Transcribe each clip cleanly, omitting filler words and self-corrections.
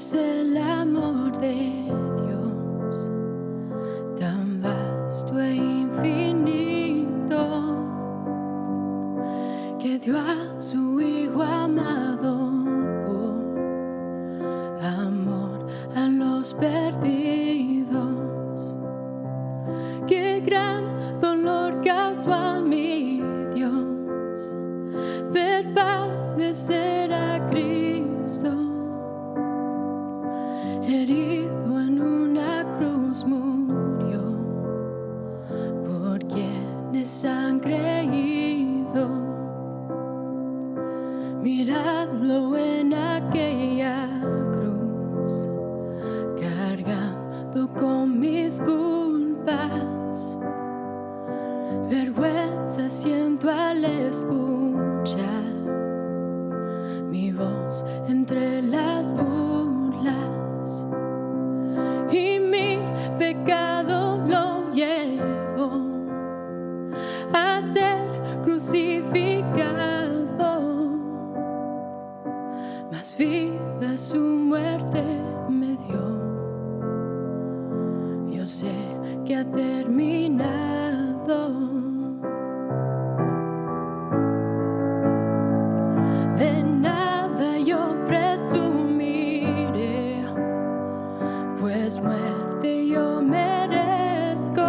es el amor de Dios, tan vasto e infinito, que dio a su Hijo amado por amor a los perdidos. Qué gran dolor causó a mi Dios ver padecer a Cristo, herido en una cruz murió por quienes han creído. Miradlo en aquella cruz, cargando con mis culpas. Vergüenza siento al escuchar mi voz entre las burlas, y mi pecado lo llevo a ser crucificado. Más vida su muerte me dio. Yo sé que ha terminado. De nada yo presumiré, pues muerte yo merezco,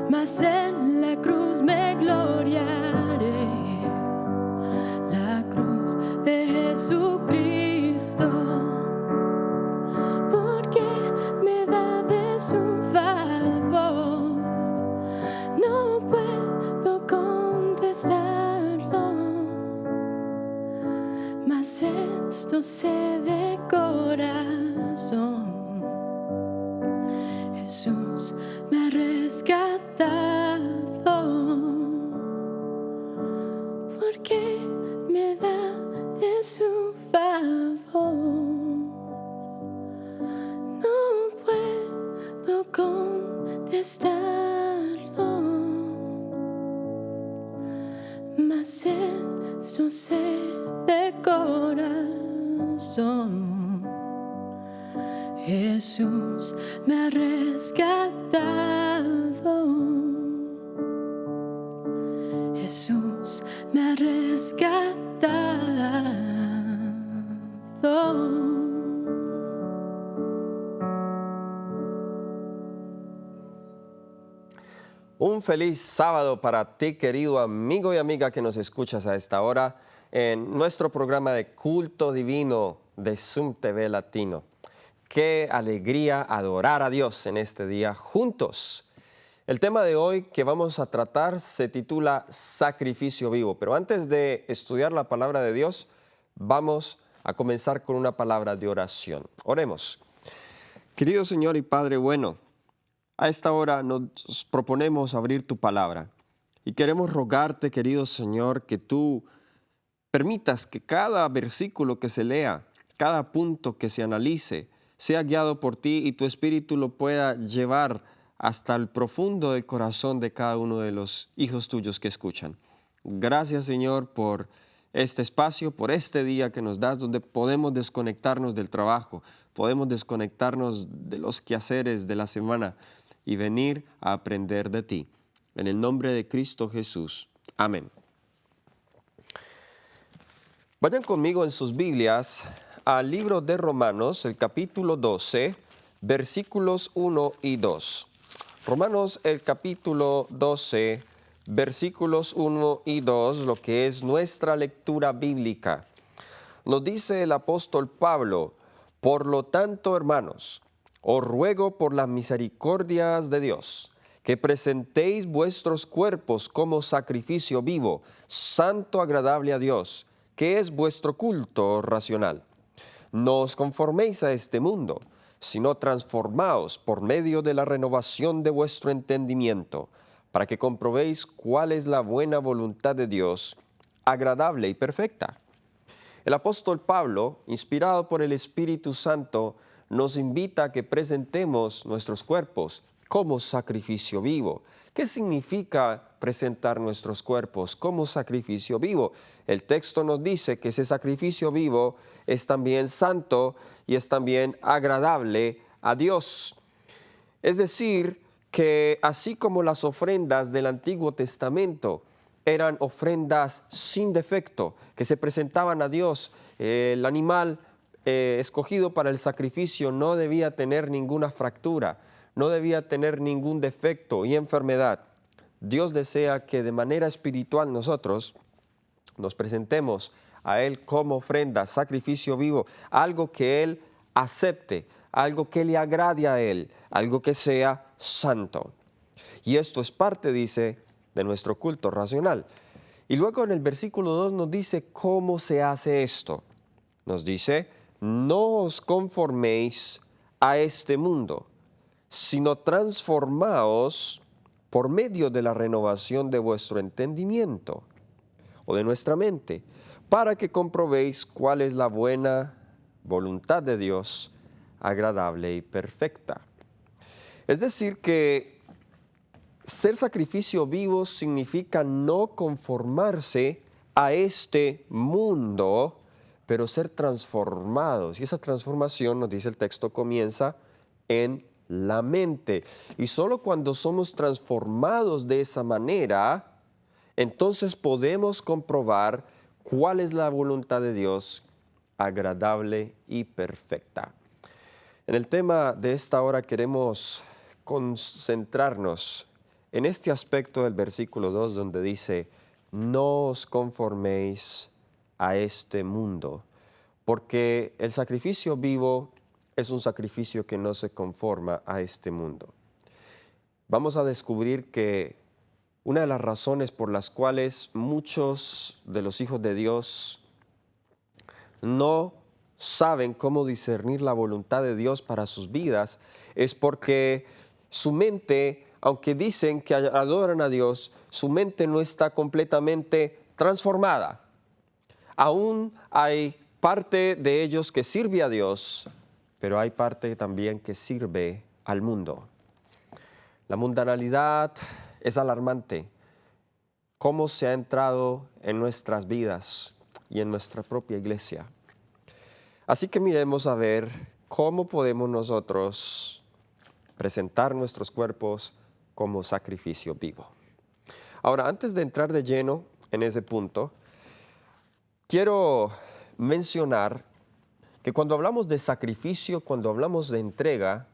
mas en la cruz me gloriaré, la cruz de Jesucristo, porque me da de su favor. No puedo contestarlo, mas esto sé de corazón: Jesús me ha rescatado, porque me da de su favor. No puedo contestarlo, mas esto sé de corazón: Jesús me ha rescatado. Jesús me ha rescatado. Un feliz sábado para ti, querido amigo y amiga que nos escuchas a esta hora en nuestro programa de Culto Divino de Zoom TV Latino. Qué alegría adorar a Dios en este día juntos. El tema de hoy que vamos a tratar se titula Sacrificio Vivo, pero antes de estudiar la palabra de Dios, vamos a comenzar con una palabra de oración. Oremos. Querido Señor y Padre bueno, a esta hora nos proponemos abrir tu palabra y queremos rogarte, querido Señor, que tú permitas que cada versículo que se lea, cada punto que se analice, sea guiado por ti y tu Espíritu lo pueda llevar hasta el profundo del corazón de cada uno de los hijos tuyos que escuchan. Gracias, Señor, por este espacio, por este día que nos das, donde podemos desconectarnos del trabajo, podemos desconectarnos de los quehaceres de la semana y venir a aprender de ti. En el nombre de Cristo Jesús. Amén. Vayan conmigo en sus Biblias al libro de Romanos, el capítulo 12, versículos 1 y 2. Romanos, el capítulo 12, versículos 1 y 2, lo que es nuestra lectura bíblica. Nos dice el apóstol Pablo: por lo tanto, hermanos, os ruego por las misericordias de Dios, que presentéis vuestros cuerpos como sacrificio vivo, santo, agradable a Dios, que es vuestro culto racional. No os conforméis a este mundo, sino transformaos por medio de la renovación de vuestro entendimiento, para que comprobéis cuál es la buena voluntad de Dios, agradable y perfecta. El apóstol Pablo, inspirado por el Espíritu Santo, nos invita a que presentemos nuestros cuerpos como sacrificio vivo. ¿Qué significa presentar nuestros cuerpos como sacrificio vivo. El texto nos dice que ese sacrificio vivo es también santo y es también agradable a Dios. Es decir, que así como las ofrendas del Antiguo Testamento eran ofrendas sin defecto, que se presentaban a Dios, el animal escogido para el sacrificio no debía tener ninguna fractura, no debía tener ningún defecto y enfermedad. Dios desea que de manera espiritual nosotros nos presentemos a Él como ofrenda, sacrificio vivo, algo que Él acepte, algo que le agrade a Él, algo que sea santo. Y esto es parte, dice, de nuestro culto racional. Y luego en el versículo 2 nos dice cómo se hace esto. Nos dice, no os conforméis a este mundo, sino transformaos por medio de la renovación de vuestro entendimiento o de nuestra mente, para que comprobéis cuál es la buena voluntad de Dios, agradable y perfecta. Es decir que ser sacrificio vivo significa no conformarse a este mundo, pero ser transformados. Y esa transformación, nos dice el texto, comienza en la mente. Y solo cuando somos transformados de esa manera, entonces podemos comprobar cuál es la voluntad de Dios, agradable y perfecta. En el tema de esta hora queremos concentrarnos en este aspecto del versículo 2 donde dice, no os conforméis a este mundo, porque el sacrificio vivo es un sacrificio que no se conforma a este mundo. Vamos a descubrir que una de las razones por las cuales muchos de los hijos de Dios no saben cómo discernir la voluntad de Dios para sus vidas es porque su mente, aunque dicen que adoran a Dios, su mente no está completamente transformada. Aún hay parte de ellos que sirve a Dios, pero hay parte también que sirve al mundo. La mundanalidad es alarmante. Cómo se ha entrado en nuestras vidas y en nuestra propia iglesia. Así que miremos a ver cómo podemos nosotros presentar nuestros cuerpos como sacrificio vivo. Ahora, antes de entrar de lleno en ese punto, quiero mencionar que cuando hablamos de sacrificio, cuando hablamos de entrega,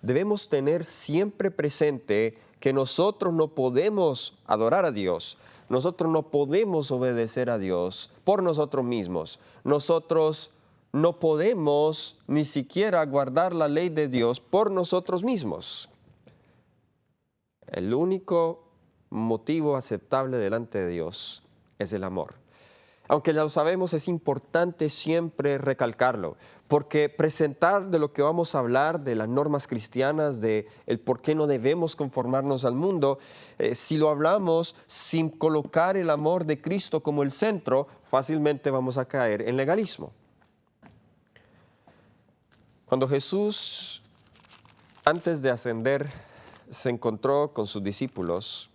debemos tener siempre presente que nosotros no podemos adorar a Dios, nosotros no podemos obedecer a Dios por nosotros mismos, nosotros no podemos ni siquiera guardar la ley de Dios por nosotros mismos. El único motivo aceptable delante de Dios es el amor. Aunque ya lo sabemos, es importante siempre recalcarlo, porque presentar de lo que vamos a hablar, de las normas cristianas, de el por qué no debemos conformarnos al mundo, si lo hablamos sin colocar el amor de Cristo como el centro, fácilmente vamos a caer en legalismo. Cuando Jesús, antes de ascender, se encontró con sus discípulos,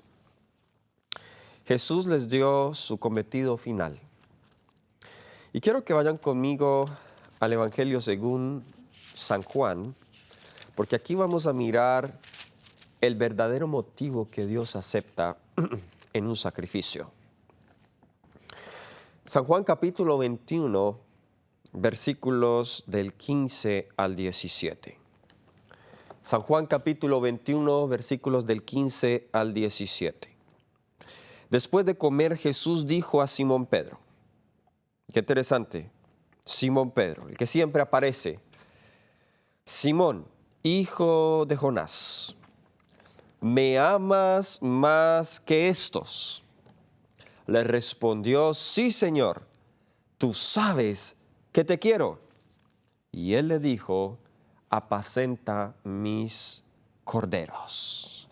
Jesús les dio su cometido final. Y quiero que vayan conmigo al Evangelio según San Juan, porque aquí vamos a mirar el verdadero motivo que Dios acepta en un sacrificio. San Juan capítulo 21, versículos del 15 al 17. San Juan capítulo 21, versículos del 15 al 17. Después de comer, Jesús dijo a Simón Pedro, qué interesante, Simón Pedro, el que siempre aparece. Simón, hijo de Jonás, ¿me amas más que estos? Le respondió, sí, Señor, tú sabes que te quiero. Y él le dijo, apacenta mis corderos.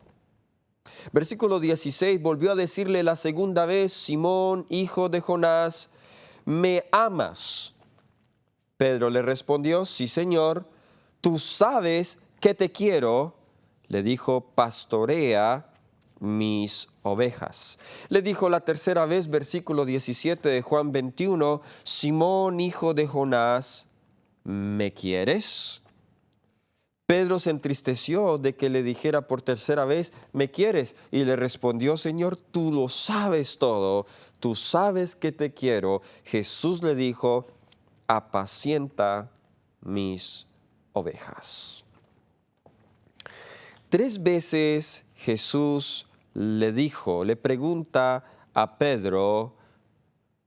Versículo 16, volvió a decirle la segunda vez, Simón, hijo de Jonás, ¿me amas? Pedro le respondió, sí, Señor, tú sabes que te quiero. Le dijo, pastorea mis ovejas. Le dijo la tercera vez, versículo 17 de Juan 21, Simón, hijo de Jonás, ¿me quieres? Pedro se entristeció de que le dijera por tercera vez, ¿me quieres? Y le respondió, Señor, tú lo sabes todo, tú sabes que te quiero. Jesús le dijo, apacienta mis ovejas. 3 veces Jesús le pregunta a Pedro,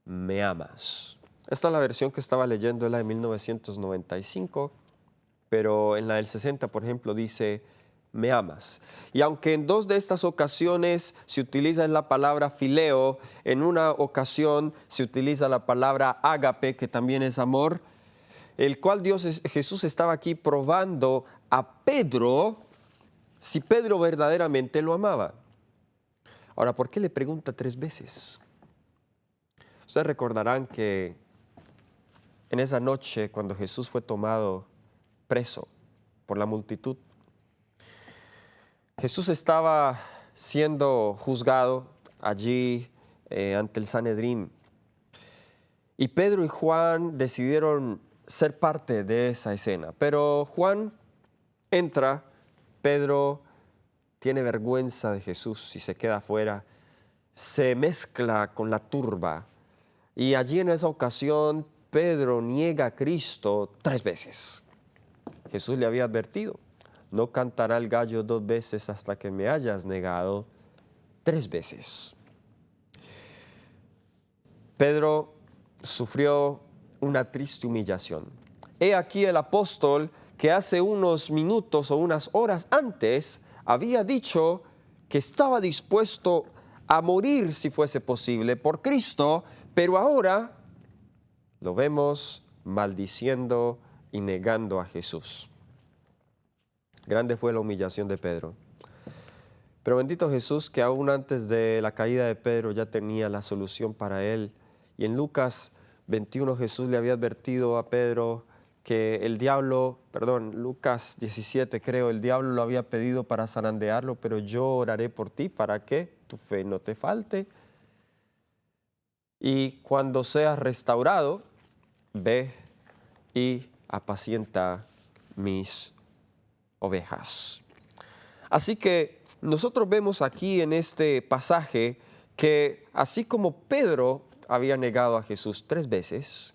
¿me amas? Esta es la versión que estaba leyendo, la de 1995, pero en la del 60, por ejemplo, dice, ¿me amas? Y aunque en 2 de estas ocasiones se utiliza la palabra fileo, en una ocasión se utiliza la palabra ágape, que también es amor, el cual Jesús estaba aquí probando a Pedro si Pedro verdaderamente lo amaba. Ahora, ¿por qué le pregunta 3 veces? Ustedes recordarán que en esa noche, cuando Jesús fue tomado preso por la multitud, Jesús estaba siendo juzgado allí ante el Sanedrín. Y Pedro y Juan decidieron ser parte de esa escena. Pero Juan entra, Pedro tiene vergüenza de Jesús y se queda afuera, se mezcla con la turba. Y allí en esa ocasión Pedro niega a Cristo 3 veces. Jesús le había advertido, no cantará el gallo 2 veces hasta que me hayas negado 3 veces. Pedro sufrió una triste humillación. He aquí el apóstol que hace unos minutos o unas horas antes había dicho que estaba dispuesto a morir si fuese posible por Cristo, pero ahora lo vemos maldiciendo y negando a Jesús. Grande fue la humillación de Pedro. Pero bendito Jesús, que aún antes de la caída de Pedro ya tenía la solución para él. Y en Lucas 21 Jesús le había advertido a Pedro que Lucas 17 creo, el diablo lo había pedido para zarandearlo, pero yo oraré por ti para que tu fe no te falte. Y cuando seas restaurado, ve y apacienta mis ovejas. Así que nosotros vemos aquí en este pasaje que así como Pedro había negado a Jesús 3 veces,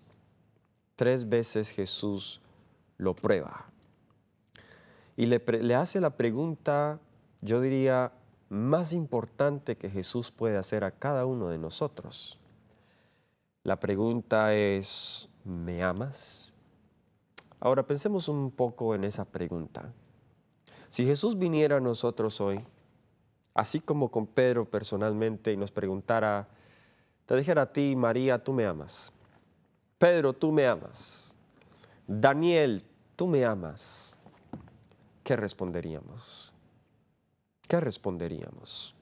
3 veces Jesús lo prueba. Y le hace la pregunta, yo diría, más importante que Jesús puede hacer a cada uno de nosotros. La pregunta es, ¿me amas? Ahora pensemos un poco en esa pregunta. Si Jesús viniera a nosotros hoy, así como con Pedro personalmente, y nos preguntara, te dijera a ti, María, tú me amas. Pedro, tú me amas. Daniel, tú me amas. ¿Qué responderíamos? ¿Qué responderíamos?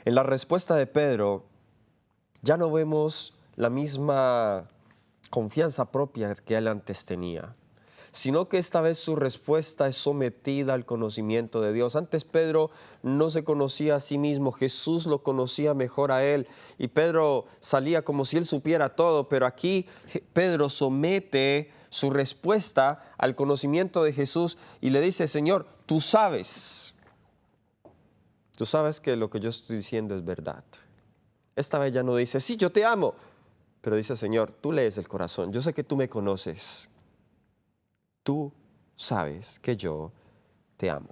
En la respuesta de Pedro, ya no vemos la misma confianza propia que él antes tenía, sino que esta vez su respuesta es sometida al conocimiento de Dios. Antes Pedro no se conocía a sí mismo, Jesús lo conocía mejor a él, y Pedro salía como si él supiera todo, pero aquí Pedro somete su respuesta al conocimiento de Jesús y le dice, Señor, tú sabes que lo que yo estoy diciendo es verdad. Esta vez ya no dice, sí, yo te amo, pero dice, Señor, tú lees el corazón, yo sé que tú me conoces. Tú sabes que yo te amo.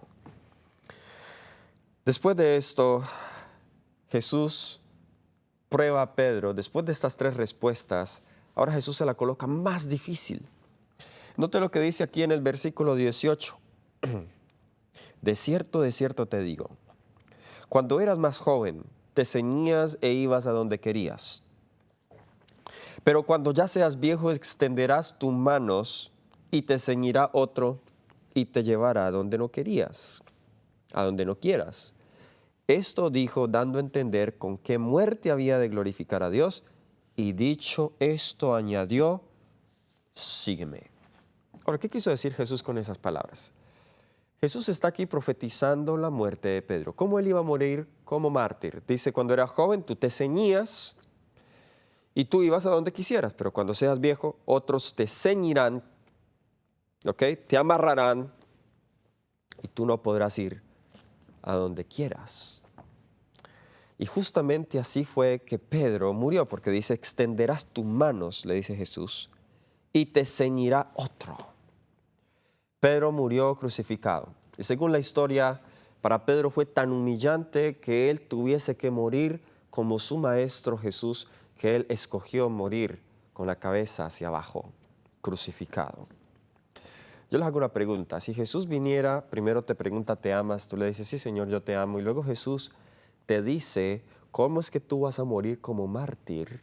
Después de esto, Jesús prueba a Pedro. Después de estas 3 respuestas, ahora Jesús se la coloca más difícil. Note lo que dice aquí en el versículo 18. De cierto te digo, cuando eras más joven, te ceñías e ibas a donde querías. Pero cuando ya seas viejo, extenderás tus manos y te ceñirá otro y te llevará a donde no querías, a donde no quieras. Esto dijo dando a entender con qué muerte había de glorificar a Dios, y dicho esto añadió, sígueme. Ahora, ¿qué quiso decir Jesús con esas palabras? Jesús está aquí profetizando la muerte de Pedro. ¿Cómo él iba a morir como mártir? Dice, cuando eras joven tú te ceñías y tú ibas a donde quisieras, pero cuando seas viejo, otros te ceñirán, ¿ok? Te amarrarán y tú no podrás ir a donde quieras. Y justamente así fue que Pedro murió, porque dice, extenderás tus manos, le dice Jesús, y te ceñirá otro. Pedro murió crucificado. Y según la historia, para Pedro fue tan humillante que él tuviese que morir como su maestro Jesús, que él escogió morir con la cabeza hacia abajo, crucificado. Yo les hago una pregunta. Si Jesús viniera, primero te pregunta, ¿te amas? Tú le dices, sí, Señor, yo te amo. Y luego Jesús te dice, ¿cómo es que tú vas a morir como mártir?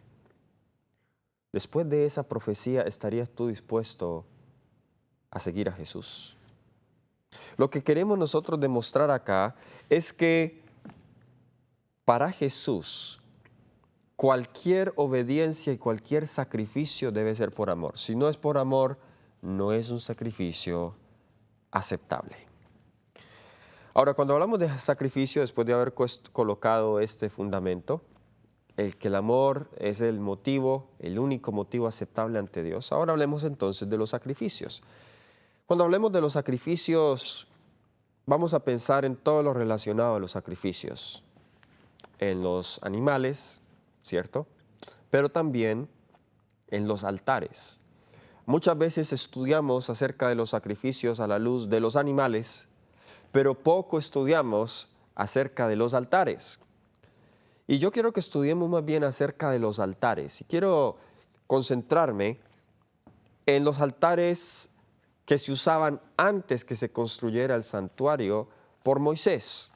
Después de esa profecía, ¿estarías tú dispuesto a seguir a Jesús? Lo que queremos nosotros demostrar acá es que para Jesús, cualquier obediencia y cualquier sacrificio debe ser por amor. Si no es por amor, no es un sacrificio aceptable. Ahora, cuando hablamos de sacrificio, después de haber colocado este fundamento, el que el amor es el motivo, el único motivo aceptable ante Dios, ahora hablemos entonces de los sacrificios. Cuando hablemos de los sacrificios, vamos a pensar en todo lo relacionado a los sacrificios, en los animales, ¿cierto? Pero también en los altares. Muchas veces estudiamos acerca de los sacrificios a la luz de los animales, pero poco estudiamos acerca de los altares. Y yo quiero que estudiemos más bien acerca de los altares. Y quiero concentrarme en los altares que se usaban antes que se construyera el santuario por Moisés.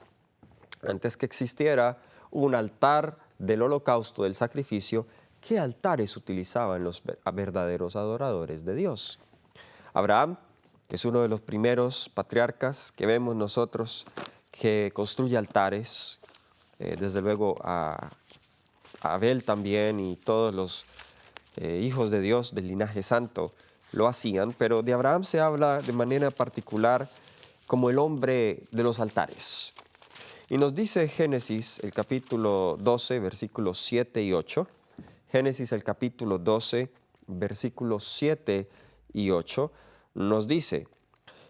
Antes que existiera un altar del holocausto, del sacrificio, ¿qué altares utilizaban los verdaderos adoradores de Dios? Abraham, que es uno de los primeros patriarcas que vemos nosotros que construye altares, desde luego a Abel también y todos los hijos de Dios del linaje santo lo hacían, pero de Abraham se habla de manera particular como el hombre de los altares. Y nos dice Génesis, el capítulo 12, versículos 7 y 8, Génesis el capítulo 12, versículos 7 y 8, nos dice,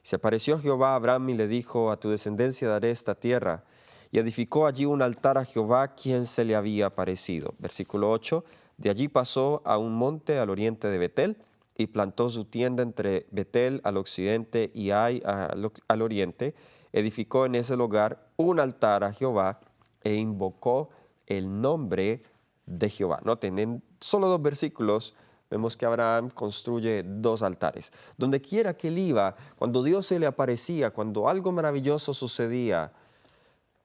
se apareció Jehová a Abraham y le dijo, a tu descendencia daré esta tierra, y edificó allí un altar a Jehová, quien se le había aparecido. Versículo 8, de allí pasó a un monte al oriente de Betel, y plantó su tienda entre Betel al occidente y Ai al oriente, edificó en ese lugar un altar a Jehová, e invocó el nombre de Jehová. Noten, en solo 2 versículos vemos que Abraham construye 2 altares. Donde quiera que él iba, cuando Dios se le aparecía, cuando algo maravilloso sucedía,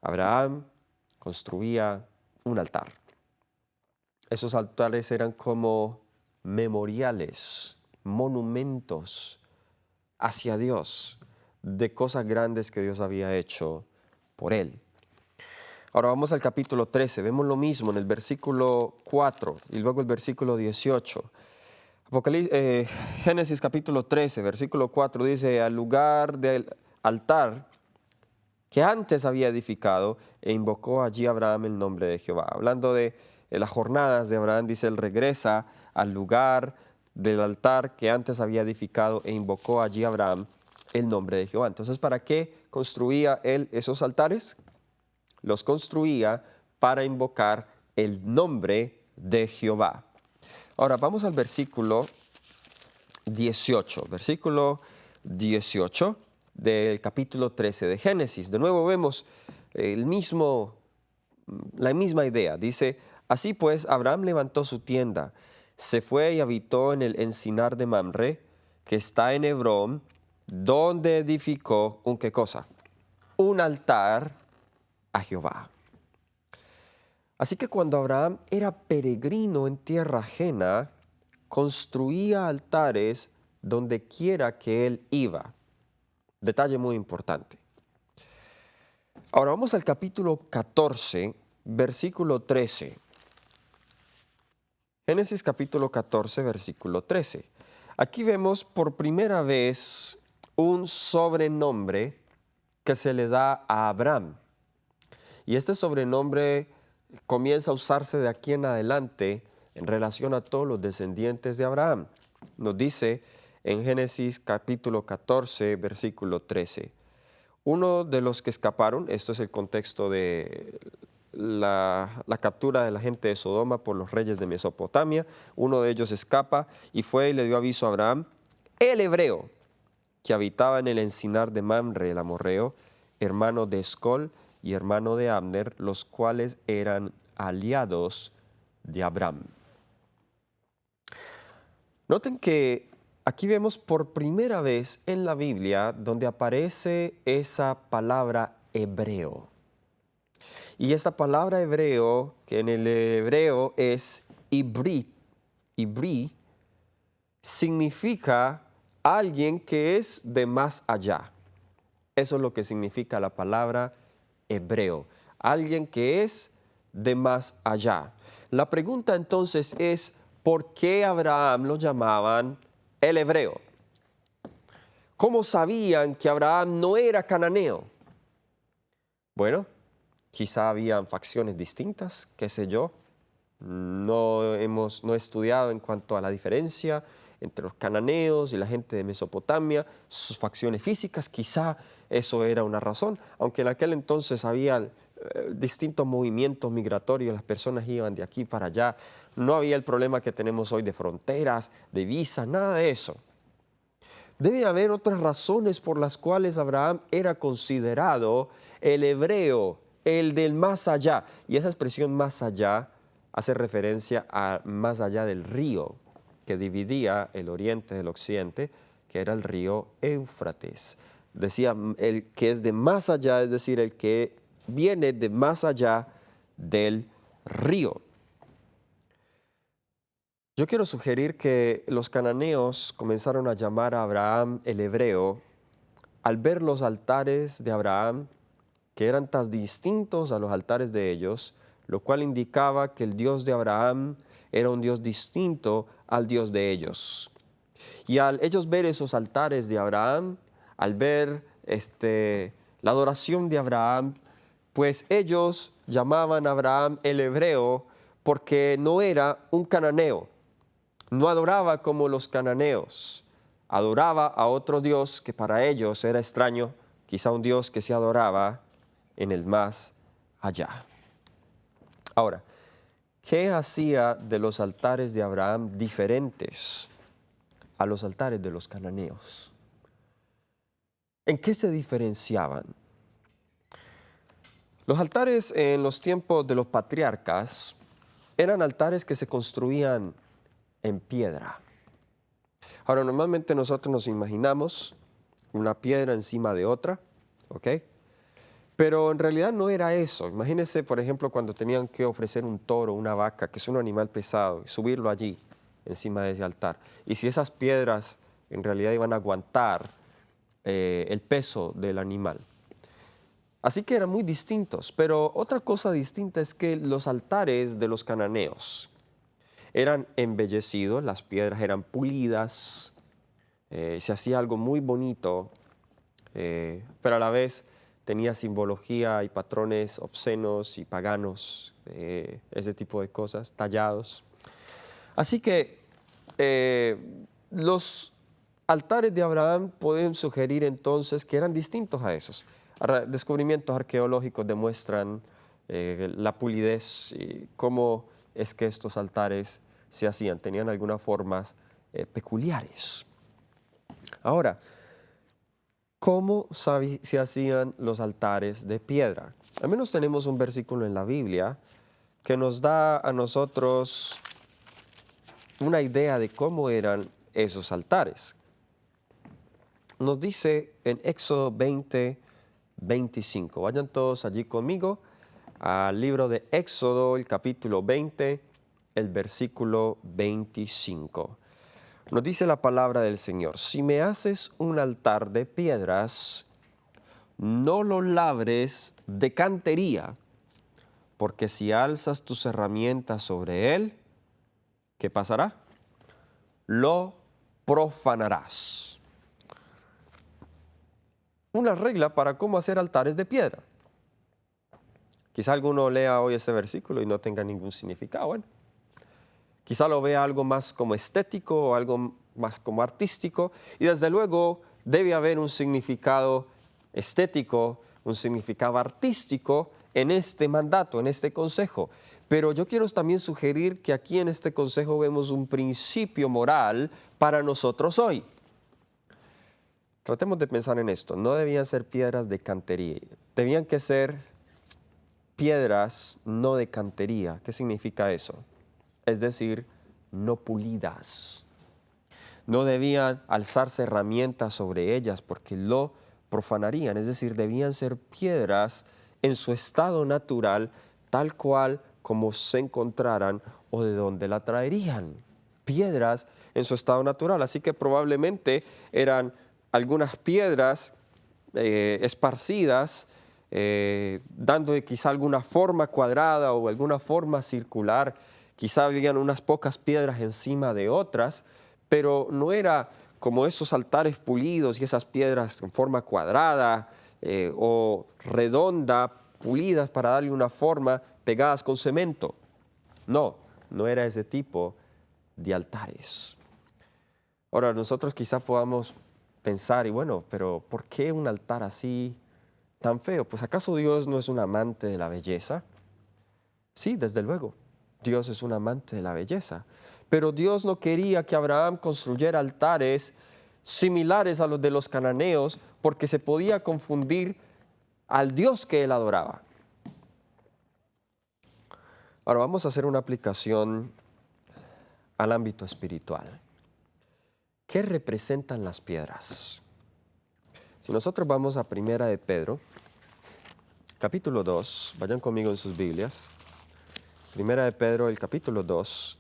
Abraham construía un altar. Esos altares eran como memoriales, monumentos hacia Dios de cosas grandes que Dios había hecho por él. Ahora vamos al capítulo 13, vemos lo mismo en el versículo 4 y luego el versículo 18. Génesis capítulo 13, versículo 4 dice, al lugar del altar que antes había edificado, e invocó allí Abraham el nombre de Jehová. Hablando de las jornadas de Abraham, dice, él regresa al lugar del altar que antes había edificado, e invocó allí Abraham el nombre de Jehová. Entonces, ¿para qué construía él esos altares? Los construía para invocar el nombre de Jehová. Ahora, vamos al versículo 18. Versículo 18 del capítulo 13 de Génesis. De nuevo vemos la misma idea. Dice, así pues, Abraham levantó su tienda, se fue y habitó en el encinar de Mamre, que está en Hebrón, donde edificó ¿qué cosa? Un altar a Jehová. Así que cuando Abraham era peregrino en tierra ajena, construía altares donde quiera que él iba. Detalle muy importante. Ahora vamos al capítulo 14, versículo 13. Génesis capítulo 14, versículo 13. Aquí vemos por primera vez un sobrenombre que se le da a Abraham. Y este sobrenombre comienza a usarse de aquí en adelante en relación a todos los descendientes de Abraham. Nos dice en Génesis capítulo 14, versículo 13. Uno de los que escaparon, esto es el contexto de la captura de la gente de Sodoma por los reyes de Mesopotamia, uno de ellos escapa y fue y le dio aviso a Abraham, el hebreo, que habitaba en el encinar de Mamre el amorreo, hermano de Escol y hermano de Abner, los cuales eran aliados de Abraham. Noten que aquí vemos por primera vez en la Biblia donde aparece esa palabra hebreo. Y esta palabra hebreo, que en el hebreo es ibrí, significa alguien que es de más allá. Eso es lo que significa la palabra hebreo, alguien que es de más allá. La pregunta entonces es, ¿por qué Abraham lo llamaban el hebreo? ¿Cómo sabían que Abraham no era cananeo? Bueno, quizá habían facciones distintas, qué sé yo. No he estudiado en cuanto a la diferencia entre los cananeos y la gente de Mesopotamia, sus facciones físicas, quizá eso era una razón, aunque en aquel entonces había distintos movimientos migratorios, las personas iban de aquí para allá, no había el problema que tenemos hoy de fronteras, de visas, nada de eso. Debe haber otras razones por las cuales Abraham era considerado el hebreo, el del más allá, y esa expresión más allá hace referencia a más allá del río que dividía el oriente del occidente, que era el río Éufrates. Decía el que es de más allá, es decir, el que viene de más allá del río. Yo quiero sugerir que los cananeos comenzaron a llamar a Abraham el hebreo al ver los altares de Abraham, que eran tan distintos a los altares de ellos, lo cual indicaba que el Dios de Abraham era un Dios distinto al Dios de ellos. Y al ellos ver esos altares de Abraham, al ver la adoración de Abraham, pues ellos llamaban a Abraham el hebreo porque no era un cananeo, no adoraba como los cananeos, adoraba a otro Dios que para ellos era extraño, quizá un Dios que se adoraba en el más allá. Ahora, ¿qué hacía de los altares de Abraham diferentes a los altares de los cananeos? ¿En qué se diferenciaban? Los altares en los tiempos de los patriarcas eran altares que se construían en piedra. Ahora, normalmente nosotros nos imaginamos una piedra encima de otra, ¿ok? Pero en realidad no era eso. Imagínense, por ejemplo, cuando tenían que ofrecer un toro, una vaca, que es un animal pesado, y subirlo allí, encima de ese altar. Y si esas piedras en realidad iban a aguantar el peso del animal. Así que eran muy distintos. Pero otra cosa distinta es que los altares de los cananeos eran embellecidos, las piedras eran pulidas, se hacía algo muy bonito, pero a la vez tenía simbología y patrones obscenos y paganos, ese tipo de cosas, tallados. Así que los altares de Abraham pueden sugerir entonces que eran distintos a esos. Descubrimientos arqueológicos demuestran la pulidez y cómo es que estos altares se hacían, tenían algunas formas peculiares. Ahora, ¿cómo se hacían los altares de piedra? Al menos tenemos un versículo en la Biblia que nos da a nosotros una idea de cómo eran esos altares. Nos dice en Éxodo 20, 25. Vayan todos allí conmigo al libro de Éxodo, el capítulo 20, el versículo 25. Nos dice la palabra del Señor: si me haces un altar de piedras, no lo labres de cantería, porque si alzas tus herramientas sobre él, ¿qué pasará? Lo profanarás. una regla para cómo hacer altares de piedra. Quizá alguno lea hoy ese versículo y no tenga ningún significado. Bueno, quizá lo vea algo más como estético o algo más como artístico. Y desde luego debe haber un significado estético, un significado artístico en este mandato, en este consejo. Pero yo quiero también sugerir que aquí en este consejo vemos un principio moral para nosotros hoy. Tratemos de pensar en esto. No debían ser piedras de cantería. Debían que ser piedras no de cantería. ¿Qué significa eso? Es decir, no pulidas. No debían alzarse herramientas sobre ellas porque lo profanarían. Es decir, debían ser piedras en su estado natural, tal cual como se encontraran o de donde la traerían. Piedras en su estado natural. Así que probablemente eran algunas piedras esparcidas, dando quizá alguna forma cuadrada o alguna forma circular. Quizá habían unas pocas piedras encima de otras, pero no era como esos altares pulidos y esas piedras en forma cuadrada o redonda, pulidas para darle una forma, pegadas con cemento. No, no era ese tipo de altares. Ahora, nosotros quizá podamos pensar, y bueno, pero ¿por qué un altar así tan feo? Pues ¿acaso Dios no es un amante de la belleza? Sí, desde luego, Dios es un amante de la belleza. Pero Dios no quería que Abraham construyera altares similares a los de los cananeos porque se podía confundir al Dios que él adoraba. Ahora vamos a hacer una aplicación al ámbito espiritual. ¿Qué representan las piedras? Si nosotros vamos a Primera de Pedro, capítulo 2, vayan conmigo en sus Biblias. Primera de Pedro, el capítulo 2,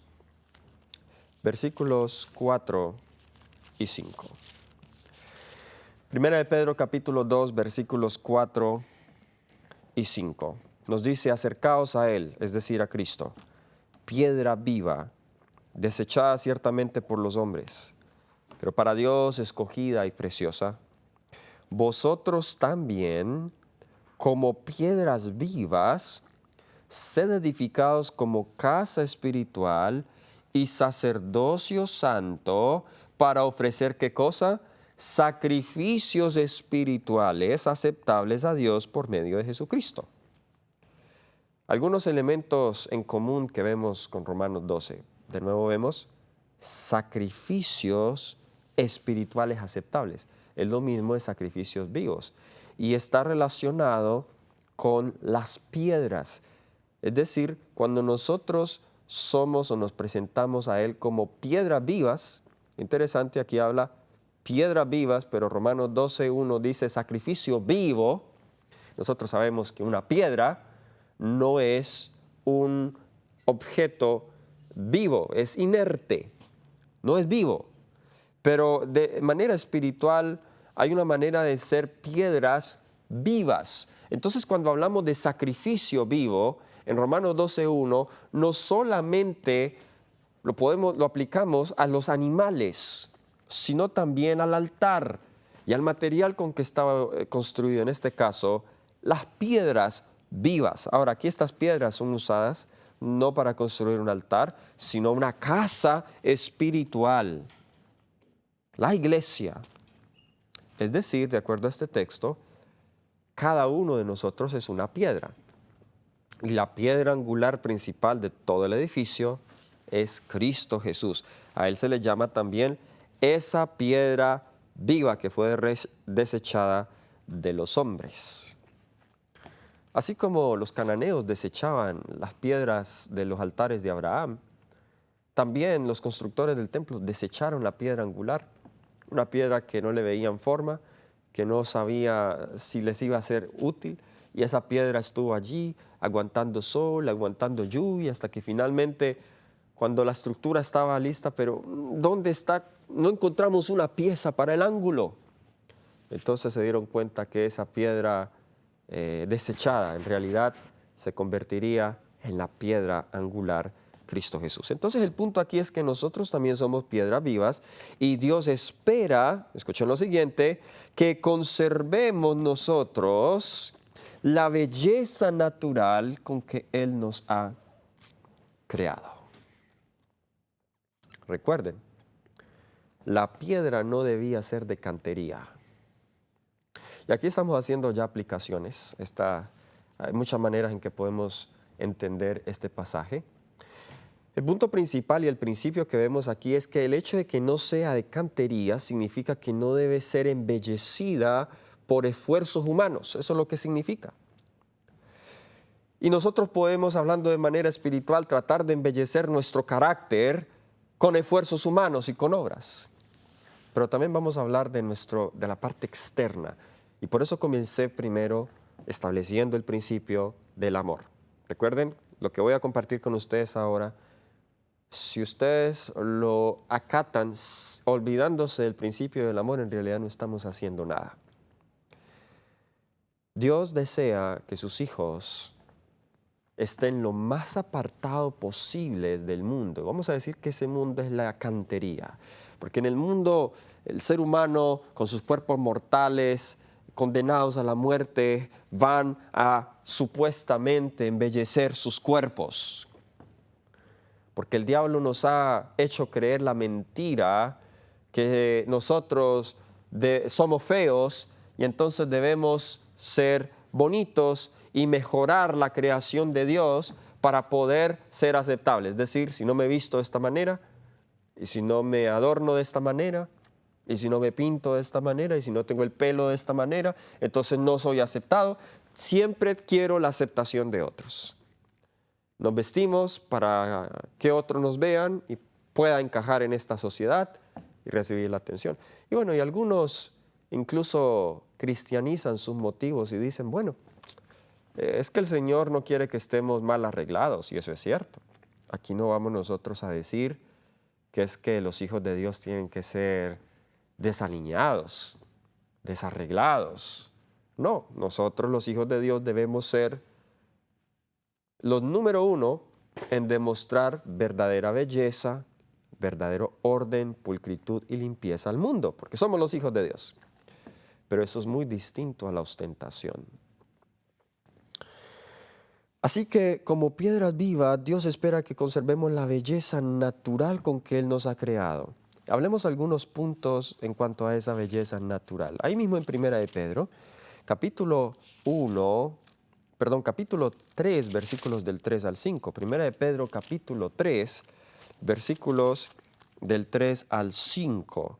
versículos 4 y 5. Primera de Pedro, capítulo 2, versículos 4 y 5. Nos dice, acercaos a Él, es decir, a Cristo, piedra viva, desechada ciertamente por los hombres, pero para Dios escogida y preciosa. Vosotros también, como piedras vivas, sed edificados como casa espiritual y sacerdocio santo para ofrecer, ¿qué cosa? Sacrificios espirituales aceptables a Dios por medio de Jesucristo. Algunos elementos en común que vemos con Romanos 12. De nuevo vemos sacrificios espirituales aceptables. Es lo mismo de sacrificios vivos. Y está relacionado con las piedras. Es decir, cuando nosotros somos o nos presentamos a Él como piedras vivas, interesante, aquí habla piedras vivas, pero Romanos 12:1 dice sacrificio vivo. Nosotros sabemos que una piedra no es un objeto vivo, es inerte, no es vivo. Pero de manera espiritual hay una manera de ser piedras vivas. Entonces cuando hablamos de sacrificio vivo, en Romanos 12:1, no solamente lo aplicamos a los animales, sino también al altar y al material con que estaba construido, en este caso, las piedras vivas. Ahora, aquí estas piedras son usadas no para construir un altar, sino una casa espiritual, la iglesia. Es decir, de acuerdo a este texto, cada uno de nosotros es una piedra. Y la piedra angular principal de todo el edificio es Cristo Jesús. A Él se le llama también esa piedra viva que fue desechada de los hombres. Así como los cananeos desechaban las piedras de los altares de Abraham, también los constructores del templo desecharon la piedra angular, una piedra que no le veían forma, que no sabía si les iba a ser útil, y esa piedra estuvo allí aguantando sol, aguantando lluvia, hasta que finalmente, cuando la estructura estaba lista, pero ¿dónde está? No encontramos una pieza para el ángulo. Entonces se dieron cuenta que esa piedra desechada en realidad se convertiría en la piedra angular Cristo Jesús. Entonces el punto aquí es que nosotros también somos piedras vivas y Dios espera, escuchen lo siguiente, que conservemos nosotros la belleza natural con que Él nos ha creado. Recuerden, la piedra no debía ser de cantería. Y aquí estamos haciendo ya aplicaciones. Hay muchas maneras en que podemos entender este pasaje. El punto principal y el principio que vemos aquí es que el hecho de que no sea de cantería significa que no debe ser embellecida por esfuerzos humanos. Eso es lo que significa. Y nosotros podemos, hablando de manera espiritual, tratar de embellecer nuestro carácter con esfuerzos humanos y con obras. Pero también vamos a hablar de la parte externa. Y por eso comencé primero estableciendo el principio del amor. Recuerden, lo que voy a compartir con ustedes ahora, si ustedes lo acatan olvidándose del principio del amor, en realidad no estamos haciendo nada. Dios desea que sus hijos estén lo más apartado posible del mundo. Vamos a decir que ese mundo es la cantería, porque en el mundo el ser humano con sus cuerpos mortales, condenados a la muerte, van a supuestamente embellecer sus cuerpos. Porque el diablo nos ha hecho creer la mentira que nosotros somos feos y entonces debemos ser bonitos y mejorar la creación de Dios para poder ser aceptables. Es decir, si no me visto de esta manera, y si no me adorno de esta manera, y si no me pinto de esta manera, y si no tengo el pelo de esta manera, entonces no soy aceptado. Siempre quiero la aceptación de otros. Nos vestimos para que otros nos vean y pueda encajar en esta sociedad y recibir la atención. Y bueno, y algunos incluso cristianizan sus motivos y dicen, bueno, es que el Señor no quiere que estemos mal arreglados, y eso es cierto. Aquí no vamos nosotros a decir que es que los hijos de Dios tienen que ser desaliñados, desarreglados. No, nosotros los hijos de Dios debemos ser los número uno en demostrar verdadera belleza, verdadero orden, pulcritud y limpieza al mundo, porque somos los hijos de Dios. Pero eso es muy distinto a la ostentación. Así que como piedras vivas, Dios espera que conservemos la belleza natural con que Él nos ha creado. Hablemos algunos puntos en cuanto a esa belleza natural. Ahí mismo en 1 de Pedro, capítulo 3, versículos del 3 al 5. 1 de Pedro, capítulo 3, versículos del 3 al 5.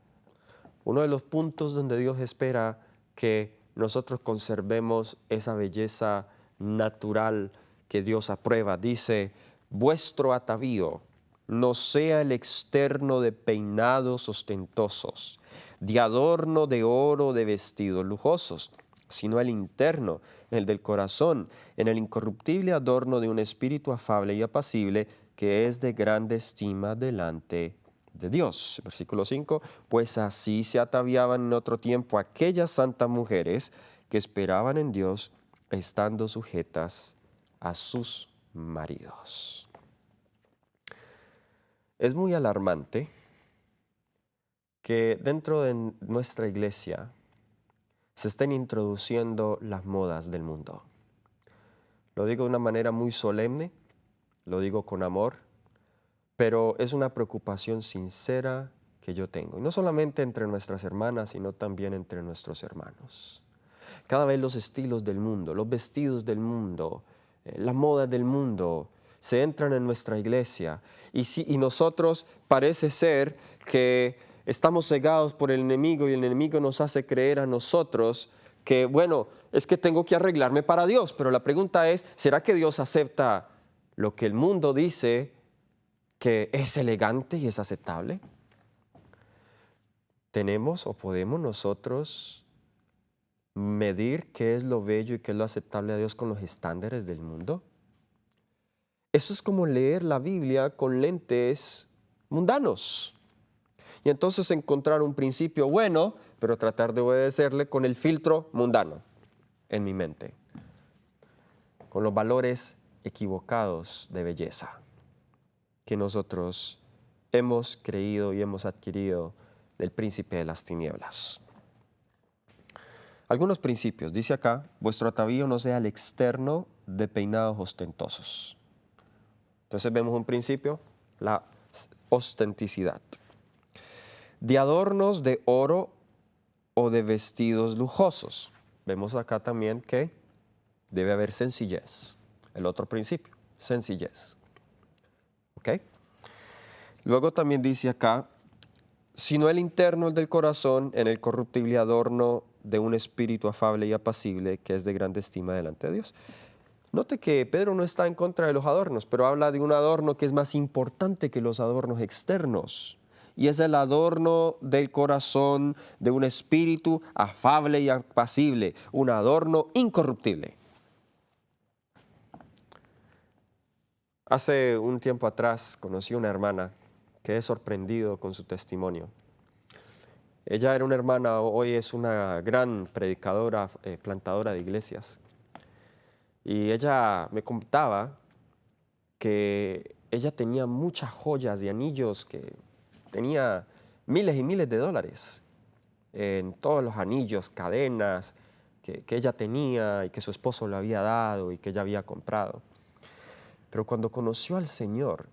Uno de los puntos donde Dios espera que nosotros conservemos esa belleza natural que Dios aprueba. Dice, vuestro atavío no sea el externo de peinados ostentosos, de adorno de oro, de vestidos lujosos, sino el interno, el del corazón, en el incorruptible adorno de un espíritu afable y apacible, que es de grande estima delante de Dios. Versículo 5, pues así se ataviaban en otro tiempo aquellas santas mujeres que esperaban en Dios, estando sujetas a sus maridos. Es muy alarmante que dentro de nuestra iglesia se estén introduciendo las modas del mundo. Lo digo de una manera muy solemne, lo digo con amor, pero es una preocupación sincera que yo tengo. Y no solamente entre nuestras hermanas, sino también entre nuestros hermanos. Cada vez los estilos del mundo, los vestidos del mundo, la moda del mundo se entran en nuestra iglesia. Y nosotros parece ser que estamos cegados por el enemigo y el enemigo nos hace creer a nosotros que, bueno, es que tengo que arreglarme para Dios. Pero la pregunta es, ¿será que Dios acepta lo que el mundo dice que es elegante y es aceptable? ¿Tenemos o podemos nosotros medir qué es lo bello y qué es lo aceptable a Dios con los estándares del mundo? Eso es como leer la Biblia con lentes mundanos. Y entonces encontrar un principio bueno, pero tratar de obedecerle con el filtro mundano en mi mente, con los valores equivocados de belleza. que nosotros hemos creído y hemos adquirido del príncipe de las tinieblas. Algunos principios. Dice acá, vuestro atavío no sea el externo de peinados ostentosos. Entonces vemos un principio, la ostenticidad. De adornos de oro o de vestidos lujosos. Vemos acá también que debe haber sencillez. El otro principio, sencillez. ¿Ok? Luego también dice acá, sino el interno del corazón en el corruptible adorno de un espíritu afable y apacible que es de grande estima delante de Dios. Note que Pedro no está en contra de los adornos, pero habla de un adorno que es más importante que los adornos externos. Y es el adorno del corazón de un espíritu afable y apacible, un adorno incorruptible. Hace un tiempo atrás conocí a una hermana, quedé sorprendido con su testimonio. Ella era una hermana, hoy es una gran predicadora, plantadora de iglesias. Y ella me contaba que ella tenía muchas joyas y anillos, que tenía miles y miles de dólares en todos los anillos, cadenas que ella tenía y que su esposo le había dado y que ella había comprado. Pero cuando conoció al Señor,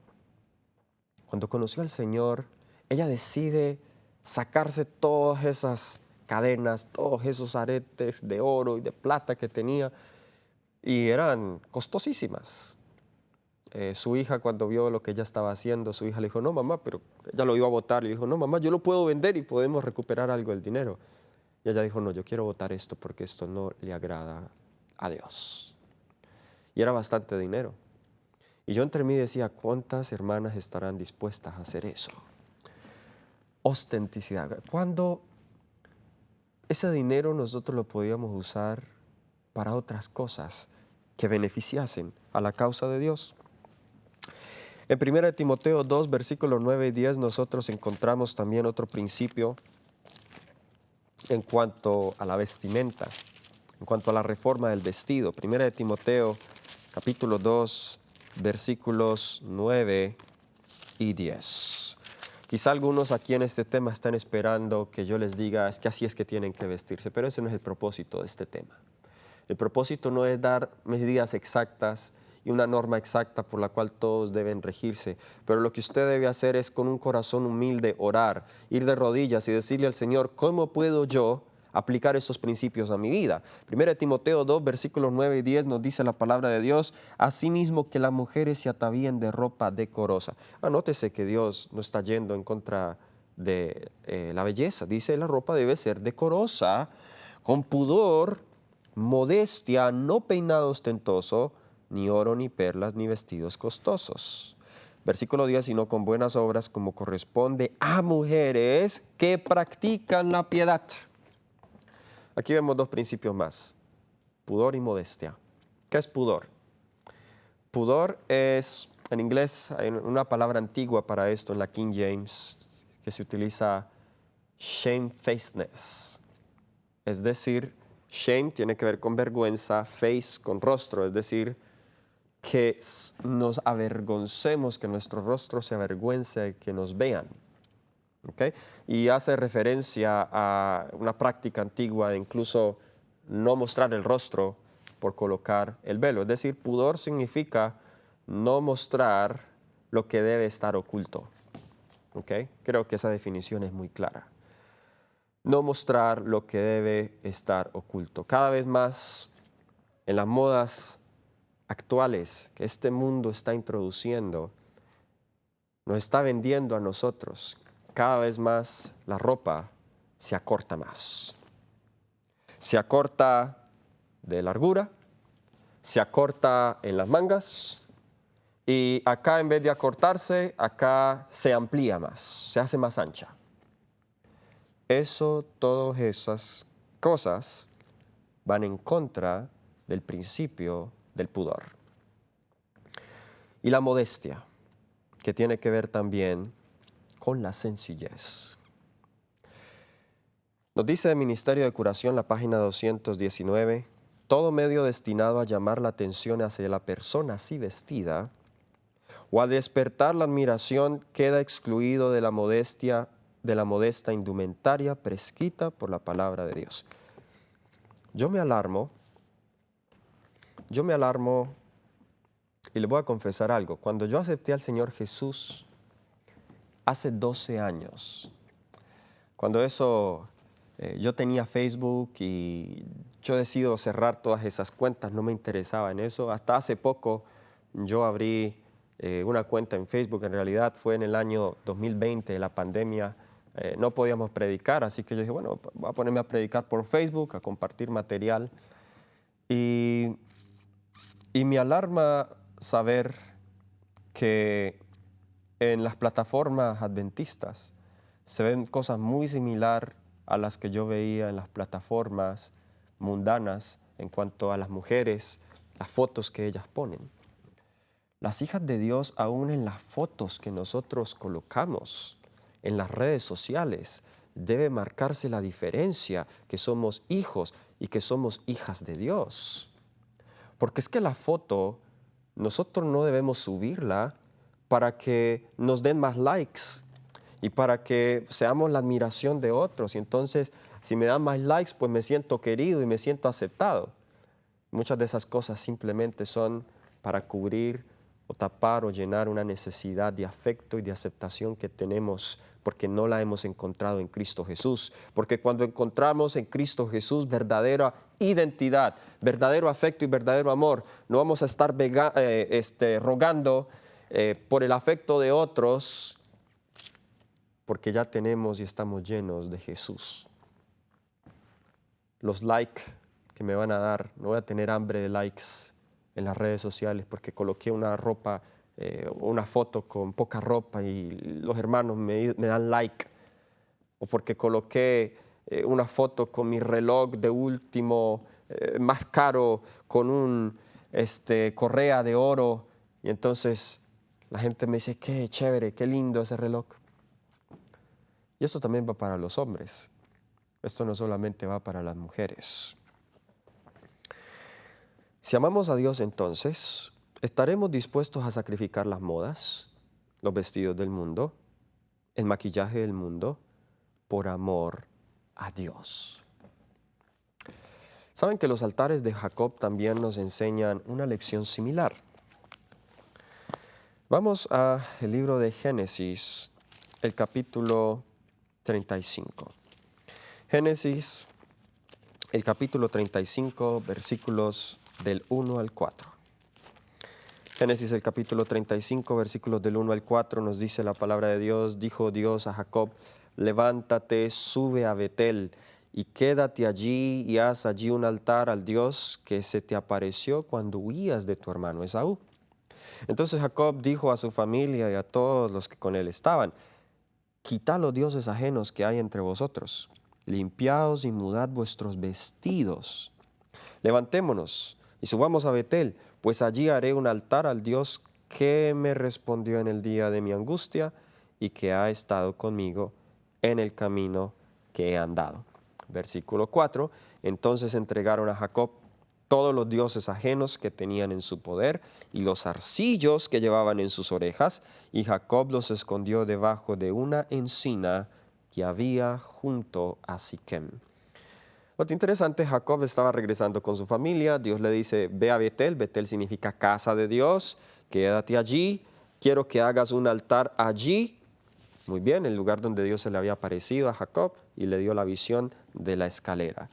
ella decide sacarse todas esas cadenas, todos esos aretes de oro y de plata que tenía, y eran costosísimas. Su hija, cuando vio lo que ella estaba haciendo, su hija le dijo, no mamá, pero ella lo iba a botar. Le dijo, no mamá, yo lo puedo vender y podemos recuperar algo del dinero. Y ella dijo, no, yo quiero botar esto porque esto no le agrada a Dios. Y era bastante dinero. Y yo entre mí decía, ¿cuántas hermanas estarán dispuestas a hacer eso? Ostenticidad. Cuando ese dinero nosotros lo podíamos usar para otras cosas que beneficiasen a la causa de Dios. En 1 Timoteo 2, versículos 9 y 10, nosotros encontramos también otro principio en cuanto a la vestimenta, en cuanto a la reforma del vestido. 1 Timoteo, capítulo 2, versículos 9 y 10. Quizá algunos aquí en este tema están esperando que yo les diga, es que así es que tienen que vestirse, pero ese no es el propósito de este tema. El propósito no es dar medidas exactas y una norma exacta por la cual todos deben regirse, pero lo que usted debe hacer es con un corazón humilde orar, ir de rodillas y decirle al Señor, ¿cómo puedo yo aplicar esos principios a mi vida? 1 Timoteo 2, versículos 9 y 10 nos dice la palabra de Dios, asimismo que las mujeres se atavíen de ropa decorosa. Anótese que Dios no está yendo en contra de la belleza, dice la ropa debe ser decorosa, con pudor, modestia, no peinado ostentoso, ni oro, ni perlas, ni vestidos costosos. Versículo 10, sino con buenas obras como corresponde a mujeres que practican la piedad. Aquí vemos dos principios más, pudor y modestia. ¿Qué es pudor? Pudor es, en inglés hay una palabra antigua para esto en la King James, que se utiliza shamefacedness. Es decir, shame tiene que ver con vergüenza, face con rostro, es decir, que nos avergoncemos, que nuestro rostro se avergüence, que nos vean. ¿Okay? Y hace referencia a una práctica antigua de incluso no mostrar el rostro por colocar el velo. Es decir, pudor significa no mostrar lo que debe estar oculto. ¿Okay? Creo que esa definición es muy clara. No mostrar lo que debe estar oculto. Cada vez más en las modas actuales que este mundo está introduciendo, nos está vendiendo a nosotros. Cada vez más la ropa se acorta más. Se acorta de largura, se acorta en las mangas y acá en vez de acortarse, acá se amplía más, se hace más ancha. Todas esas cosas van en contra del principio del pudor. Y la modestia, que tiene que ver también con la sencillez. Nos dice el Ministerio de Curación, la página 219, todo medio destinado a llamar la atención hacia la persona así vestida O al despertar la admiración queda excluido de la modesta indumentaria prescrita por la palabra de Dios. Yo me alarmo y le voy a confesar algo. Cuando yo acepté al Señor Jesús hace 12 años, cuando yo tenía Facebook y yo decido cerrar todas esas cuentas, no me interesaba en eso. Hasta hace poco yo abrí una cuenta en Facebook, en realidad fue en el año 2020, la pandemia, no podíamos predicar, así que yo dije, bueno, voy a ponerme a predicar por Facebook, a compartir material. Y me alarma saber que en las plataformas adventistas se ven cosas muy similares a las que yo veía en las plataformas mundanas en cuanto a las mujeres, las fotos que ellas ponen. Las hijas de Dios, aún en las fotos que nosotros colocamos en las redes sociales, debe marcarse la diferencia que somos hijos y que somos hijas de Dios. Porque es que la foto nosotros no debemos subirla para que nos den más likes y para que seamos la admiración de otros. Y entonces, si me dan más likes, pues me siento querido y me siento aceptado. Muchas de esas cosas simplemente son para cubrir o tapar o llenar una necesidad de afecto y de aceptación que tenemos porque no la hemos encontrado en Cristo Jesús. Porque cuando encontramos en Cristo Jesús verdadera identidad, verdadero afecto y verdadero amor, no vamos a estar rogando por el afecto de otros, porque ya tenemos y estamos llenos de Jesús. Los likes que me van a dar, no voy a tener hambre de likes en las redes sociales porque coloqué una foto con poca ropa y los hermanos me dan like, o porque coloqué una foto con mi reloj de último, más caro, con un correa de oro, y entonces la gente me dice, qué chévere, qué lindo ese reloj. Y eso también va para los hombres, esto no solamente va para las mujeres. Si amamos a Dios, entonces, ¿estaremos dispuestos a sacrificar las modas, los vestidos del mundo, el maquillaje del mundo, por amor a Dios? Saben que los altares de Jacob también nos enseñan una lección similar. Vamos al libro de Génesis, el capítulo 35. Génesis, el capítulo 35, versículos del 1 al 4. Génesis, el capítulo 35, versículos del 1 al 4, nos dice la palabra de Dios. Dijo Dios a Jacob, levántate, sube a Betel y quédate allí y haz allí un altar al Dios que se te apareció cuando huías de tu hermano Esaú. Entonces Jacob dijo a su familia y a todos los que con él estaban, quitad los dioses ajenos que hay entre vosotros, limpiaos y mudad vuestros vestidos. Levantémonos y subamos a Betel, pues allí haré un altar al Dios que me respondió en el día de mi angustia y que ha estado conmigo en el camino que he andado. Versículo 4, entonces entregaron a Jacob todos los dioses ajenos que tenían en su poder y los zarcillos que llevaban en sus orejas, y Jacob los escondió debajo de una encina que había junto a Siquem. Lo interesante, Jacob estaba regresando con su familia. Dios le dice, ve a Betel. Betel significa casa de Dios. Quédate allí. Quiero que hagas un altar allí. Muy bien, el lugar donde Dios se le había aparecido a Jacob y le dio la visión de la escalera.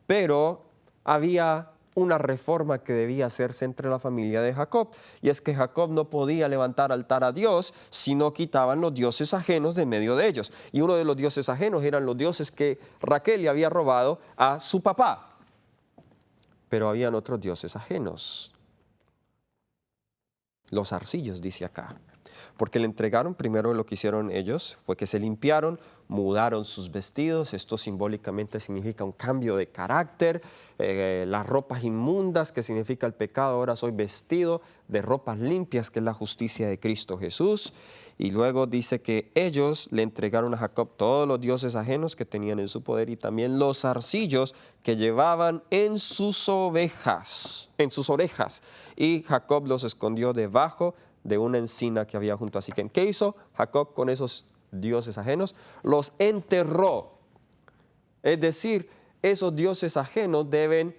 Pero había una reforma que debía hacerse entre la familia de Jacob, y es que Jacob no podía levantar altar a Dios si no quitaban los dioses ajenos de medio de ellos. Y uno de los dioses ajenos eran los dioses que Raquel le había robado a su papá. Pero habían otros dioses ajenos. Los zarcillos, dice acá. Porque le entregaron, primero lo que hicieron ellos fue que se limpiaron, mudaron sus vestidos. Esto simbólicamente significa un cambio de carácter. Las ropas inmundas, que significa el pecado, ahora soy vestido de ropas limpias, que es la justicia de Cristo Jesús. Y luego dice que ellos le entregaron a Jacob todos los dioses ajenos que tenían en su poder y también los zarcillos que llevaban en sus orejas. Y Jacob los escondió debajo de una encina que había junto a Siquem. ¿Qué hizo Jacob con esos dioses ajenos? Los enterró. Es decir, esos dioses ajenos deben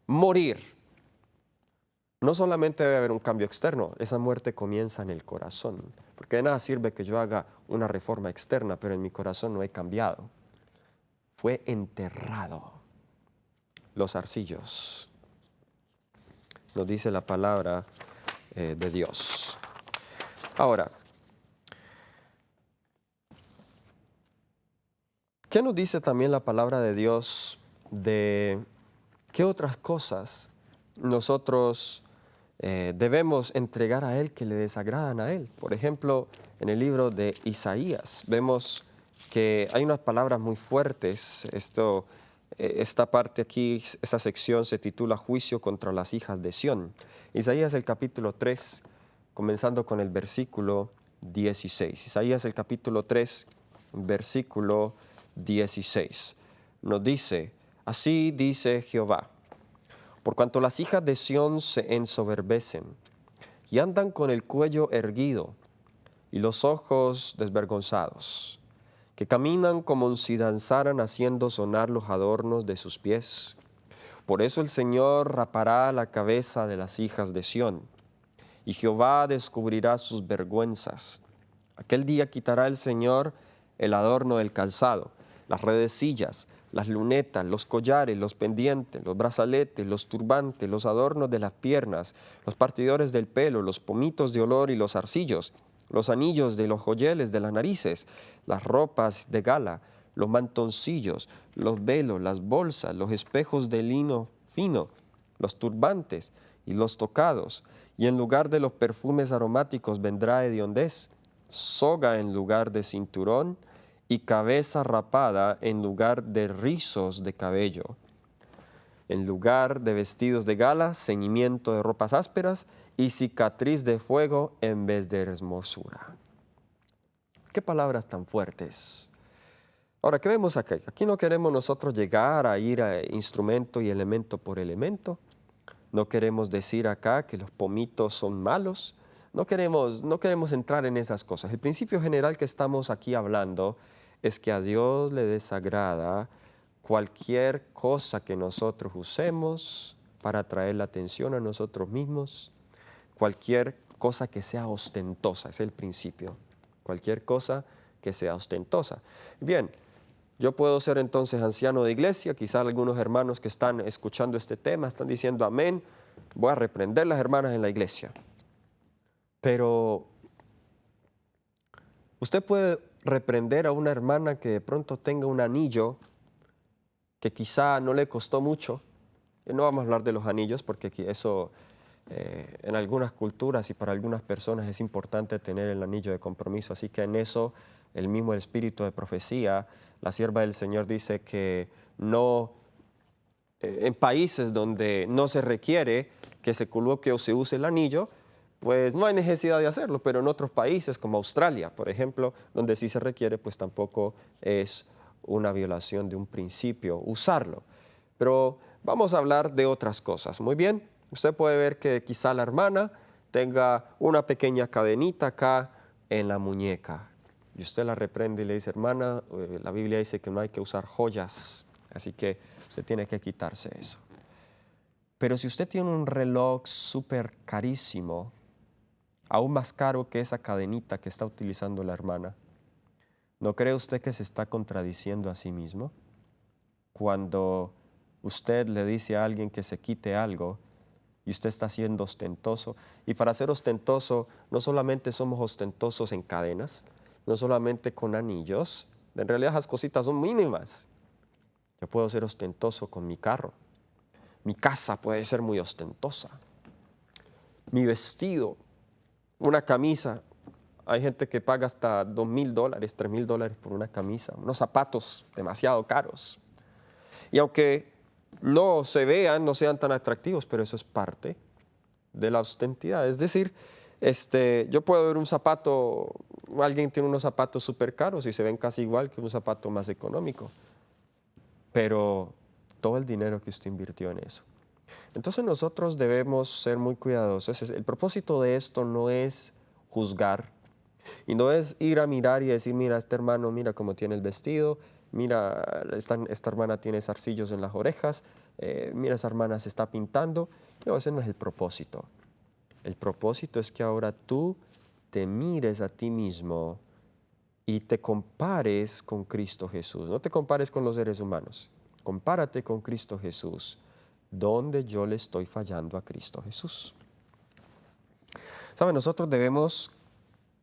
morir. No solamente debe haber un cambio externo, esa muerte comienza en el corazón. Porque de nada sirve que yo haga una reforma externa, pero en mi corazón no he cambiado. Fue enterrado. Los arcillos, nos dice la palabra de Dios. Ahora, ¿qué nos dice también la palabra de Dios de qué otras cosas nosotros debemos entregar a Él que le desagradan a Él? Por ejemplo, en el libro de Isaías vemos que hay unas palabras muy fuertes. Esta parte aquí, esta sección se titula Juicio contra las hijas de Sión. Isaías el capítulo 3, comenzando con el versículo 16. Isaías el capítulo 3, versículo 16. Nos dice, así dice Jehová, por cuanto las hijas de Sión se ensoberbecen y andan con el cuello erguido y los ojos desvergonzados, que caminan como si danzaran haciendo sonar los adornos de sus pies. Por eso el Señor rapará la cabeza de las hijas de Sión, y Jehová descubrirá sus vergüenzas. Aquel día quitará el Señor el adorno del calzado, las redecillas, las lunetas, los collares, los pendientes, los brazaletes, los turbantes, los adornos de las piernas, los partidores del pelo, los pomitos de olor y los arcillos, los anillos de los joyeles de las narices, las ropas de gala, los mantoncillos, los velos, las bolsas, los espejos de lino fino, los turbantes y los tocados. Y en lugar de los perfumes aromáticos vendrá hediondez, soga en lugar de cinturón y cabeza rapada en lugar de rizos de cabello. En lugar de vestidos de gala, ceñimiento de ropas ásperas y cicatriz de fuego en vez de hermosura. ¿Qué palabras tan fuertes? Ahora, ¿qué vemos aquí? Aquí no queremos nosotros llegar a ir a instrumento y elemento por elemento. No queremos decir acá que los pomitos son malos. No queremos entrar en esas cosas. El principio general que estamos aquí hablando es que a Dios le desagrada cualquier cosa que nosotros usemos para atraer la atención a nosotros mismos, cualquier cosa que sea ostentosa, es el principio, cualquier cosa que sea ostentosa. Bien, yo puedo ser entonces anciano de iglesia, quizá algunos hermanos que están escuchando este tema están diciendo amén, voy a reprender las hermanas en la iglesia. Pero usted puede reprender a una hermana que de pronto tenga un anillo que quizá no le costó mucho. Y no vamos a hablar de los anillos porque eso en algunas culturas y para algunas personas es importante tener el anillo de compromiso. Así que en eso el mismo espíritu de profecía, la sierva del Señor dice que no, en países donde no se requiere que se coloque o se use el anillo, pues no hay necesidad de hacerlo, pero en otros países como Australia, por ejemplo, donde sí se requiere, pues tampoco es una violación de un principio usarlo. Pero vamos a hablar de otras cosas. Muy bien, usted puede ver que quizá la hermana tenga una pequeña cadenita acá en la muñeca. Y usted la reprende y le dice, hermana, la Biblia dice que no hay que usar joyas, así que usted tiene que quitarse eso. Pero si usted tiene un reloj súper carísimo, aún más caro que esa cadenita que está utilizando la hermana, ¿no cree usted que se está contradiciendo a sí mismo? Cuando usted le dice a alguien que se quite algo y usted está siendo ostentoso. Y para ser ostentoso, no solamente somos ostentosos en cadenas, no solamente con anillos, en realidad esas cositas son mínimas. Yo puedo ser ostentoso con mi carro, mi casa puede ser muy ostentosa, mi vestido, una camisa. Hay gente que paga hasta $2,000, $3,000 por una camisa, unos zapatos demasiado caros. Y aunque no se vean, no sean tan atractivos, pero eso es parte de la ostentidad. Es decir, yo puedo ver un zapato, alguien tiene unos zapatos súper caros y se ven casi igual que un zapato más económico, pero todo el dinero que usted invirtió en eso. Entonces nosotros debemos ser muy cuidadosos. El propósito de esto no es juzgar. Y no es ir a mirar y decir, mira, este hermano, mira cómo tiene el vestido, mira, esta hermana tiene zarcillos en las orejas, mira, esa hermana se está pintando. No, ese no es el propósito. El propósito es que ahora tú te mires a ti mismo y te compares con Cristo Jesús. No te compares con los seres humanos. Compárate con Cristo Jesús, donde yo le estoy fallando a Cristo Jesús. ¿Saben? Nosotros debemos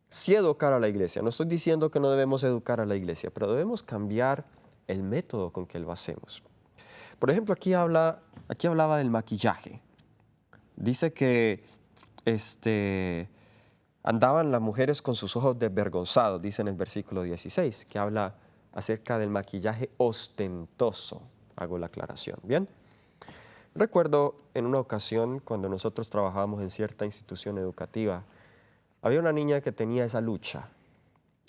sí educar a la iglesia. No estoy diciendo que no debemos educar a la iglesia, pero debemos cambiar el método con que lo hacemos. Por ejemplo, aquí hablaba del maquillaje. Dice que andaban las mujeres con sus ojos desvergonzados, dice en el versículo 16, que habla acerca del maquillaje ostentoso. Hago la aclaración, ¿bien? Recuerdo en una ocasión cuando nosotros trabajábamos en cierta institución educativa, había una niña que tenía esa lucha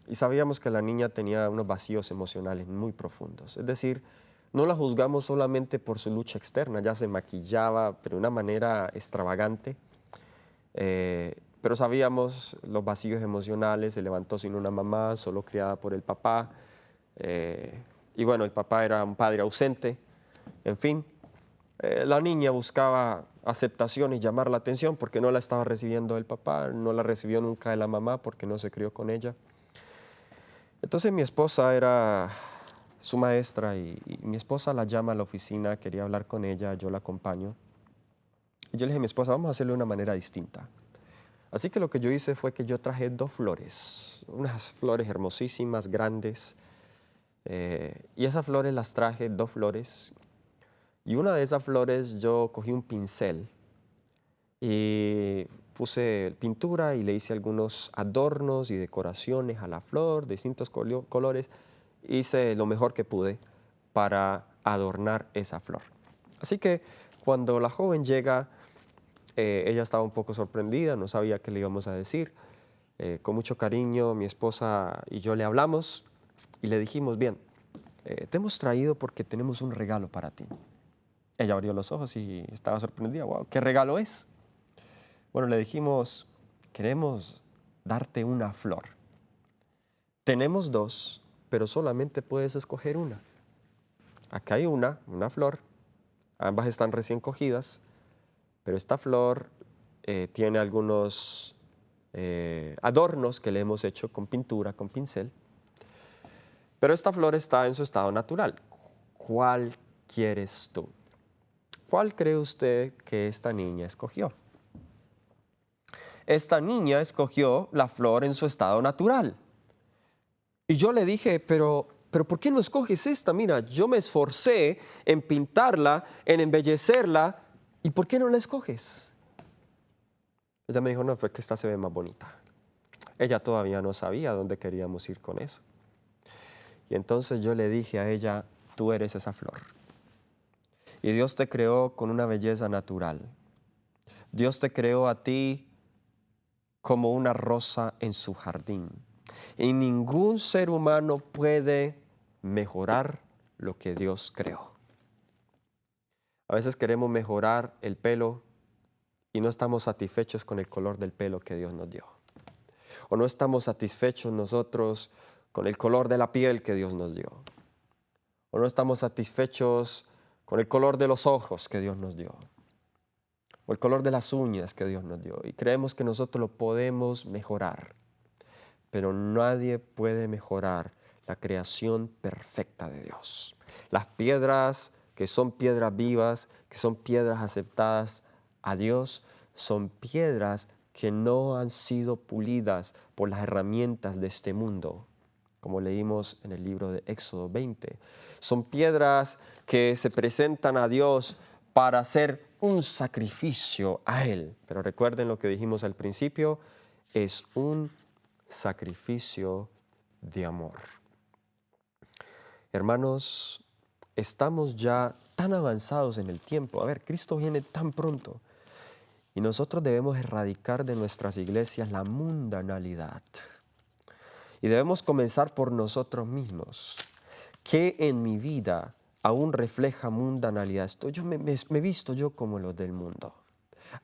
y sabíamos que la niña tenía unos vacíos emocionales muy profundos. Es decir, no la juzgamos solamente por su lucha externa, ya se maquillaba pero de una manera extravagante, pero sabíamos los vacíos emocionales, se levantó sin una mamá, solo criada por el papá, y bueno, el papá era un padre ausente, en fin. La niña buscaba aceptación y llamar la atención porque no la estaba recibiendo el papá, no la recibió nunca de la mamá porque no se crió con ella. Entonces mi esposa era su maestra y mi esposa la llama a la oficina, quería hablar con ella, yo la acompaño. Y yo le dije a mi esposa, vamos a hacerlo de una manera distinta. Así que lo que yo hice fue que yo traje 2 flores, unas flores hermosísimas, grandes, y esas flores las traje, 2 flores. Y una de esas flores yo cogí un pincel y puse pintura y le hice algunos adornos y decoraciones a la flor de distintos colores. Hice lo mejor que pude para adornar esa flor. Así que cuando la joven llega, ella estaba un poco sorprendida, no sabía qué le íbamos a decir. Con mucho cariño mi esposa y yo le hablamos y le dijimos, bien, te hemos traído porque tenemos un regalo para ti. Ella abrió los ojos y estaba sorprendida. Wow, ¿qué regalo es? Bueno, le dijimos, queremos darte una flor. Tenemos 2, pero solamente puedes escoger una. Acá hay una flor. Ambas están recién cogidas, pero esta flor tiene algunos adornos que le hemos hecho con pintura, con pincel. Pero esta flor está en su estado natural. ¿Cuál quieres tú? ¿Cuál cree usted que esta niña escogió? Esta niña escogió la flor en su estado natural. Y yo le dije, pero ¿por qué no escoges esta? Mira, yo me esforcé en pintarla, en embellecerla, ¿y por qué no la escoges? Ella me dijo, no, fue que esta se ve más bonita. Ella todavía no sabía dónde queríamos ir con eso. Y entonces yo le dije a ella, tú eres esa flor. Y Dios te creó con una belleza natural. Dios te creó a ti como una rosa en su jardín. Y ningún ser humano puede mejorar lo que Dios creó. A veces queremos mejorar el pelo y no estamos satisfechos con el color del pelo que Dios nos dio. O no estamos satisfechos nosotros con el color de la piel que Dios nos dio. O no estamos satisfechos con el color de los ojos que Dios nos dio, o el color de las uñas que Dios nos dio, y creemos que nosotros lo podemos mejorar, pero nadie puede mejorar la creación perfecta de Dios. Las piedras que son piedras vivas, que son piedras aceptadas a Dios, son piedras que no han sido pulidas por las herramientas de este mundo, como leímos en el libro de Éxodo 20. Son piedras que se presentan a Dios para hacer un sacrificio a Él. Pero recuerden lo que dijimos al principio, es un sacrificio de amor. Hermanos, estamos ya tan avanzados en el tiempo. A ver, Cristo viene tan pronto. Y nosotros debemos erradicar de nuestras iglesias la mundanalidad. Y debemos comenzar por nosotros mismos. ¿Qué en mi vida aún refleja mundanalidad? Me he visto yo como los del mundo.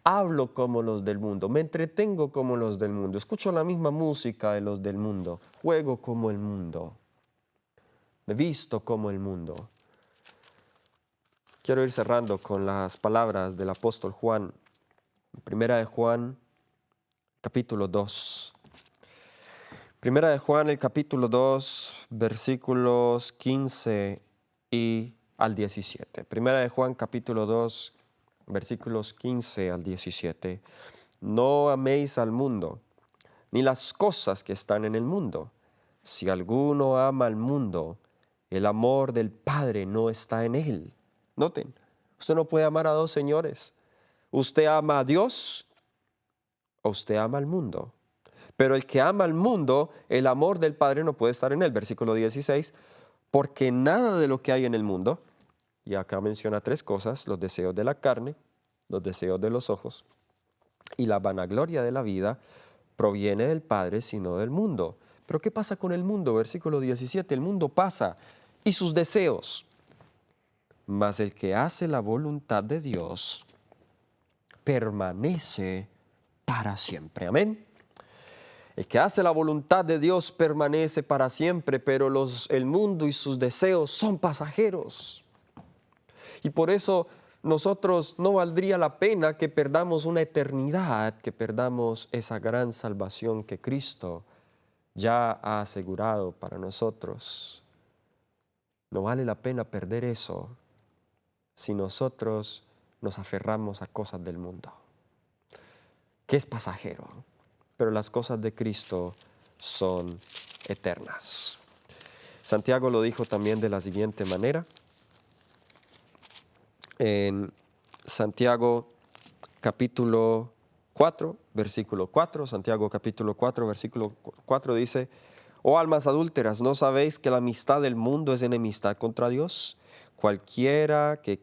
Hablo como los del mundo, me entretengo como los del mundo, escucho la misma música de los del mundo, juego como el mundo, me visto como el mundo. Quiero ir cerrando con las palabras del apóstol Juan, Primera de Juan, capítulo 2. Primera de Juan, el capítulo 2, versículos 15 y al 17. Primera de Juan, capítulo 2, versículos 15 al 17. No améis al mundo, ni las cosas que están en el mundo. Si alguno ama al mundo, el amor del Padre no está en él. Noten, usted no puede amar a dos señores. Usted ama a Dios o usted ama al mundo. Pero el que ama al mundo, el amor del Padre no puede estar en él. Versículo 16, porque nada de lo que hay en el mundo, y acá menciona tres cosas: los deseos de la carne, los deseos de los ojos y la vanagloria de la vida, proviene del Padre, sino del mundo. Pero ¿qué pasa con el mundo? Versículo 17, el mundo pasa y sus deseos. Mas el que hace la voluntad de Dios permanece para siempre. Amén. El que hace la voluntad de Dios permanece para siempre, pero el mundo y sus deseos son pasajeros. Y por eso nosotros no valdría la pena que perdamos una eternidad, que perdamos esa gran salvación que Cristo ya ha asegurado para nosotros. No vale la pena perder eso si nosotros nos aferramos a cosas del mundo, que es pasajero, pero las cosas de Cristo son eternas. Santiago lo dijo también de la siguiente manera. En Santiago capítulo 4, versículo 4, Santiago capítulo 4, versículo 4 dice: oh almas adúlteras, ¿no sabéis que la amistad del mundo es enemistad contra Dios? Cualquiera que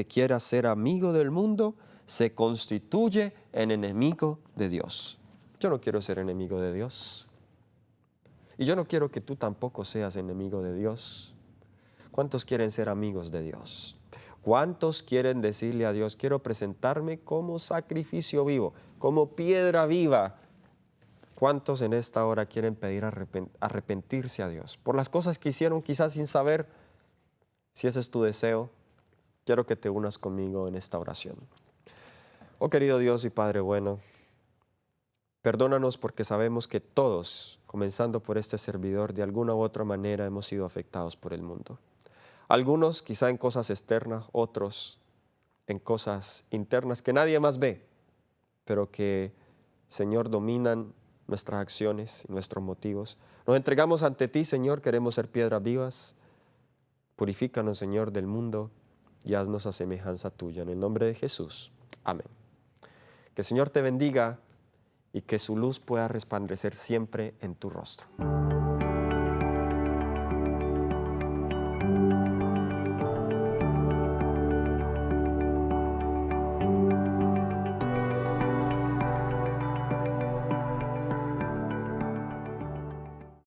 quiera ser amigo del mundo se constituye en enemigo de Dios. Yo no quiero ser enemigo de Dios. Y yo no quiero que tú tampoco seas enemigo de Dios. ¿Cuántos quieren ser amigos de Dios? ¿Cuántos quieren decirle a Dios: quiero presentarme como sacrificio vivo, como piedra viva? ¿Cuántos en esta hora quieren pedir arrepentirse a Dios por las cosas que hicieron quizás sin saber? Si ese es tu deseo, quiero que te unas conmigo en esta oración. Oh querido Dios y Padre bueno, perdónanos porque sabemos que todos, comenzando por este servidor, de alguna u otra manera hemos sido afectados por el mundo. Algunos quizá en cosas externas, otros en cosas internas que nadie más ve, pero que, Señor, dominan nuestras acciones y nuestros motivos. Nos entregamos ante ti, Señor, queremos ser piedras vivas. Purifícanos, Señor, del mundo y haznos a semejanza tuya. En el nombre de Jesús. Amén. Que el Señor te bendiga y que su luz pueda resplandecer siempre en tu rostro.